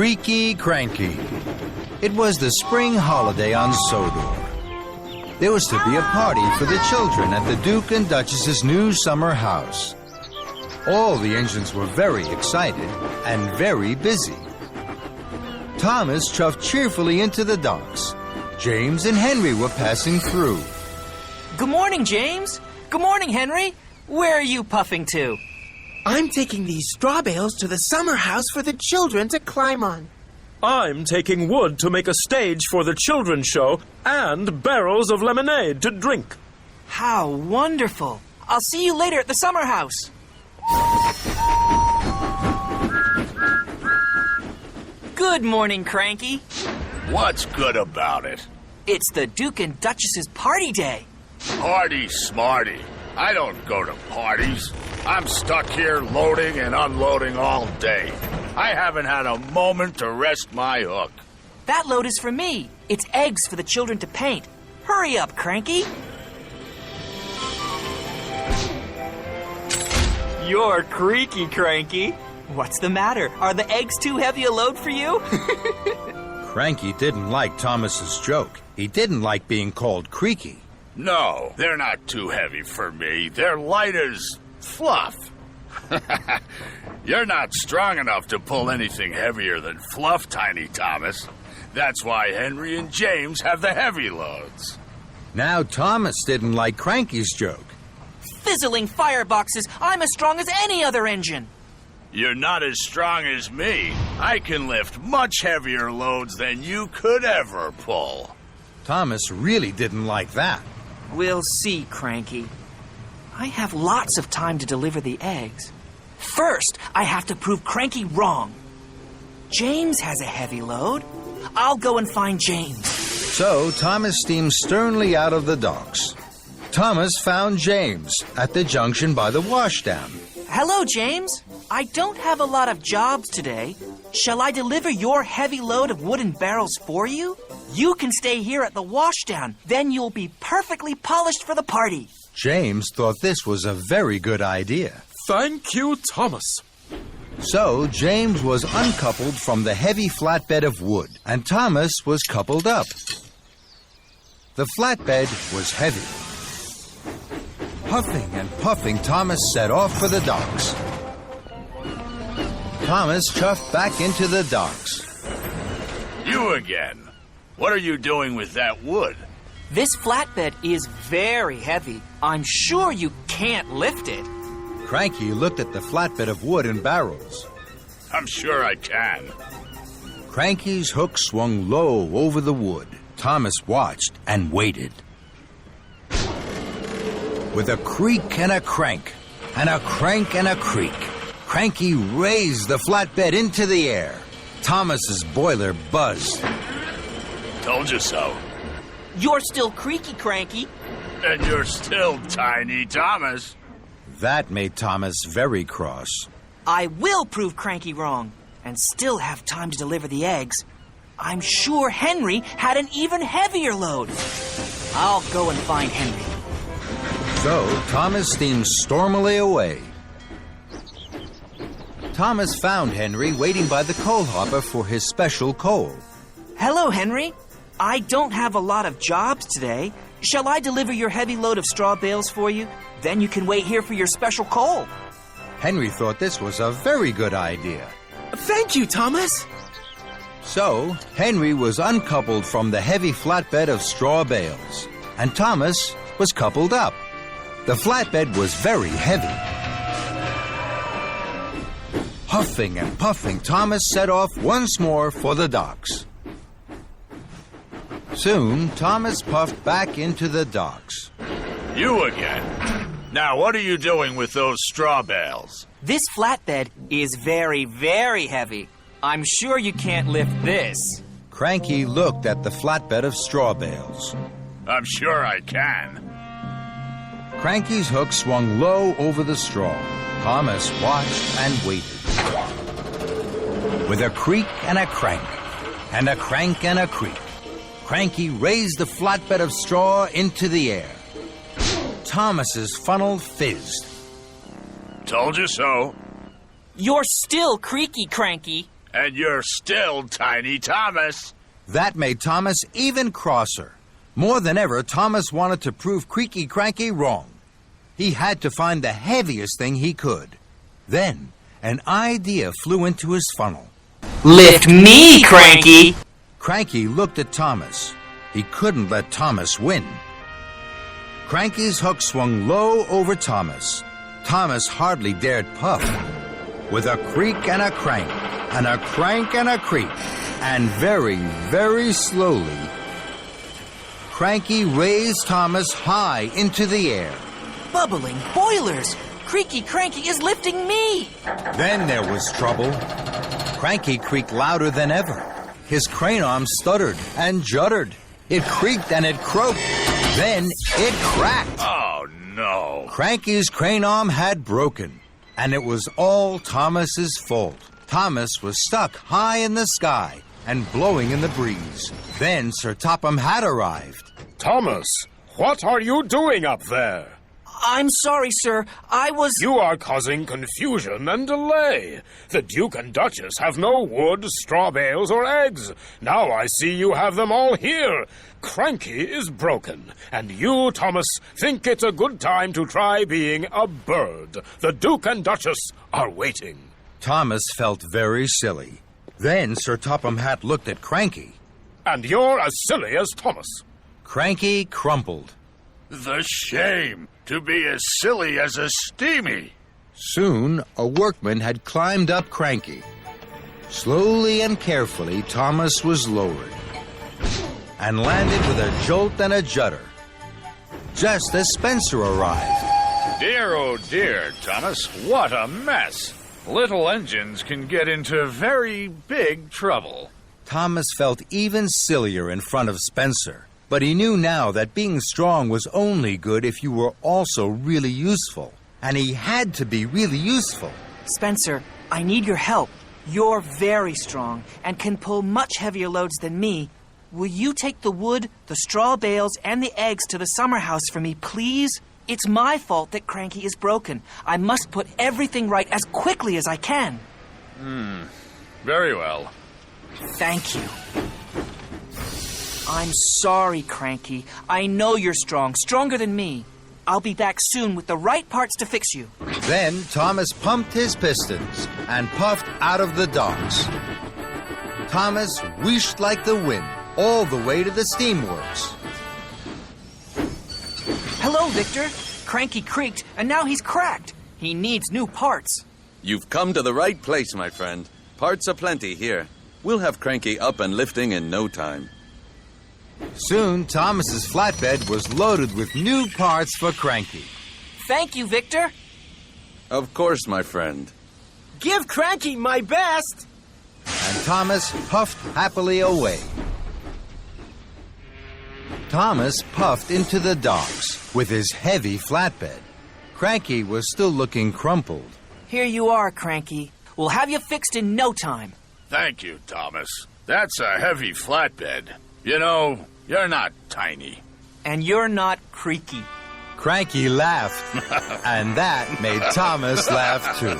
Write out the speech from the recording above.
Creaky, Cranky. It was the spring holiday on Sodor. There was to be a party for the children at the Duke and Duchess's new summer house. All the engines were very excited and very busy. Thomas chuffed cheerfully into the docks. James and Henry were passing through. Good morning, James. Good morning, Henry. Where are you puffing to? I'm taking these straw bales to the summer house for the children to climb on. I'm taking wood to make a stage for the children's show and barrels of lemonade to drink. How wonderful. I'll see you later at the summer house. Good morning, Cranky. What's good about it? It's the Duke and Duchess's party day. Party smarty. I don't go to parties. I'm stuck here loading and unloading all day. I haven't had a moment to rest my hook. That load is for me. It's eggs for the children to paint. Hurry up, Cranky. You're creaky, Cranky. What's the matter? Are the eggs too heavy a load for you? Cranky didn't like Thomas's joke. He didn't like being called Creaky. No, they're not too heavy for me. They're light as fluff. You're not strong enough to pull anything heavier than fluff, Tiny Thomas. That's why Henry and James have the heavy loads. Now Thomas didn't like Cranky's joke. Fizzling fireboxes, I'm as strong as any other engine. You're not as strong as me. I can lift much heavier loads than you could ever pull. Thomas really didn't like that. We'll see, Cranky. I have lots of time to deliver the eggs. First, I have to prove Cranky wrong. James has a heavy load. I'll go and find James. So Thomas steamed sternly out of the docks. Thomas found James at the junction by the washdown. Hello, James. I don't have a lot of jobs today. Shall I deliver your heavy load of wooden barrels for you? You can stay here at the washdown. Then you'll be perfectly polished for the party. James thought this was a very good idea. Thank you, Thomas. So James was uncoupled from the heavy flatbed of wood, and Thomas was coupled up. The flatbed was heavy. Huffing and puffing, Thomas set off for the docks. Thomas chuffed back into the docks. You again. What are you doing with that wood? This flatbed is very heavy. I'm sure you can't lift it. Cranky looked at the flatbed of wood and barrels. I'm sure I can. Cranky's hook swung low over the wood. Thomas watched and waited. With a creak and a crank, and a crank and a creak, Cranky raised the flatbed into the air. Thomas's boiler buzzed. Told you so. You're still creaky, Cranky. And you're still Tiny Thomas. That made Thomas very cross. I will prove Cranky wrong and still have time to deliver the eggs. I'm sure Henry had an even heavier load. I'll go and find Henry. So Thomas steamed stormily away. Thomas found Henry waiting by the coal hopper for his special coal. Hello, Henry. I don't have a lot of jobs today. Shall I deliver your heavy load of straw bales for you? Then you can wait here for your special coal. Henry thought this was a very good idea. Thank you, Thomas. So Henry was uncoupled from the heavy flatbed of straw bales, and Thomas was coupled up. The flatbed was very heavy. Huffing and puffing, Thomas set off once more for the docks. Soon, Thomas puffed back into the docks. You again. Now, what are you doing with those straw bales? This flatbed is very, very heavy. I'm sure you can't lift this. Cranky looked at the flatbed of straw bales. I'm sure I can. Cranky's hook swung low over the straw. Thomas watched and waited. With a creak and a crank, and a crank and a creak, Cranky raised the flatbed of straw into the air. Thomas's funnel fizzed. Told you so. You're still creaky, Cranky. And you're still Tiny Thomas. That made Thomas even crosser. More than ever, Thomas wanted to prove Creaky Cranky wrong. He had to find the heaviest thing he could. Then, an idea flew into his funnel. Lift me, Cranky! Cranky looked at Thomas. He couldn't let Thomas win. Cranky's hook swung low over Thomas. Thomas hardly dared puff. With a creak and a crank, and a crank and a creak, and very, very slowly, Cranky raised Thomas high into the air. Bubbling boilers! Creaky Cranky is lifting me! Then there was trouble. Cranky creaked louder than ever. His crane arm stuttered and juddered. It creaked and it croaked. Then it cracked. Oh, no. Cranky's crane arm had broken, and it was all Thomas's fault. Thomas was stuck high in the sky and blowing in the breeze. Then Sir Topham Hatt arrived. Thomas, what are you doing up there? I'm sorry, sir. I was... You are causing confusion and delay. The Duke and Duchess have no wood, straw bales, or eggs. Now I see you have them all here. Cranky is broken, and you, Thomas, think it's a good time to try being a bird. The Duke and Duchess are waiting. Thomas felt very silly. Then Sir Topham Hatt looked at Cranky. And you're as silly as Thomas. Cranky crumpled. The shame to be as silly as a steamy. Soon, a workman had climbed up Cranky. Slowly and carefully, Thomas was lowered and landed with a jolt and a judder, just as Spencer arrived. Dear, oh dear, Thomas, what a mess. Little engines can get into very big trouble. Thomas felt even sillier in front of Spencer, but he knew now that being strong was only good if you were also really useful. And he had to be really useful. Spencer, I need your help. You're very strong and can pull much heavier loads than me. Will you take the wood, the straw bales, and the eggs to the summer house for me, please? It's my fault that Cranky is broken. I must put everything right as quickly as I can. Very well. Thank you. I'm sorry, Cranky. I know you're strong, stronger than me. I'll be back soon with the right parts to fix you. Then Thomas pumped his pistons and puffed out of the docks. Thomas wheeshed like the wind all the way to the steamworks. Hello, Victor. Cranky creaked, and now he's cracked. He needs new parts. You've come to the right place, my friend. Parts aplenty here. We'll have Cranky up and lifting in no time. Soon, Thomas's flatbed was loaded with new parts for Cranky. Thank you, Victor. Of course, my friend. Give Cranky my best! And Thomas puffed happily away. Thomas puffed into the docks with his heavy flatbed. Cranky was still looking crumpled. Here you are, Cranky. We'll have you fixed in no time. Thank you, Thomas. That's a heavy flatbed. You know, you're not tiny. And you're not creaky. Cranky laughed, and that made Thomas laugh too.